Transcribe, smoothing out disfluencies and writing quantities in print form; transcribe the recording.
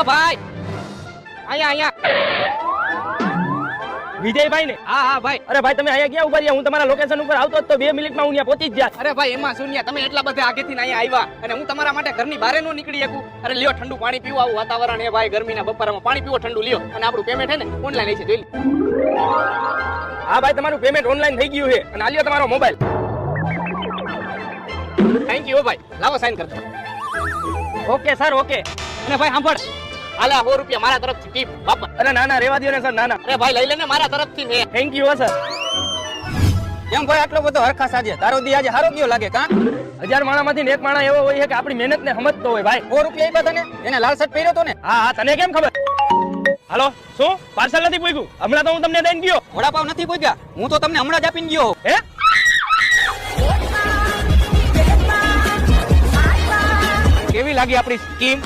ભાઈ અહીંયા વિજયભાઈ ને? હા ભાઈ. અરે ભાઈ તમે અહીંયા ક્યાં ઉભા રહ્યા? હું તમારા લોકેશન ઉપર આવતો તો 2 મિનિટમાં હું ત્યાં પહોંચી જ જાત. અરે ભાઈ એમાં શૂન્ય, તમે એટલા બધા આગેથી અહીંયા આવ્યા અને હું તમારા માટે ઘરની બહાર નો નીકળી શકું. અરે લ્યો ઠંડુ પાણી પીવો, આવું વાતાવરણ એ ભાઈ ગરમીના બપોરમાં પાણી પીવો ઠંડુ લ્યો. અને આપણું પેમેન્ટ છે ને ઓનલાઈન છે, જોઈ લો. હા ભાઈ તમારું પેમેન્ટ ઓનલાઈન થઈ ગયું છે અને આ લ્યો તમારો મોબાઈલ. થેન્ક યુ ભાઈ, લાવો સાઈન કરજો. Okay sir okay. અને ભાઈ સાંભળ, હાલા 100 રૂપિયા મારા તરફથી ટીપ બાપા. અરે ના ના રેવા દો ને સર, ના ના. અરે ભાઈ લઈ લેને મારા તરફથી ને. Thank you sir. કેમ ભાઈ આટલો બધો હરખા સાજે? તારો દી આજે હારો ગયો લાગે કાં? 1000 માણામાંથી એક માણા એવો હોય છે કે આપણી મહેનત ને સમજતો હોય ભાઈ. 100 રૂપિયા આપ્યા તને? એને લાલ શર્ટ પહેર્યો તો ને? હા હા તને કેમ ખબર? હાલો શું પાર્સલ નથી પૂછ્યું? હમણાં તો હું તમને દઈને ગયો. વડાપાવ નથી પૂછ્યા? હું તો તમને હમણાં જ આપીને ગયો. હે કેવી લાગી આપણી સ્કીમ?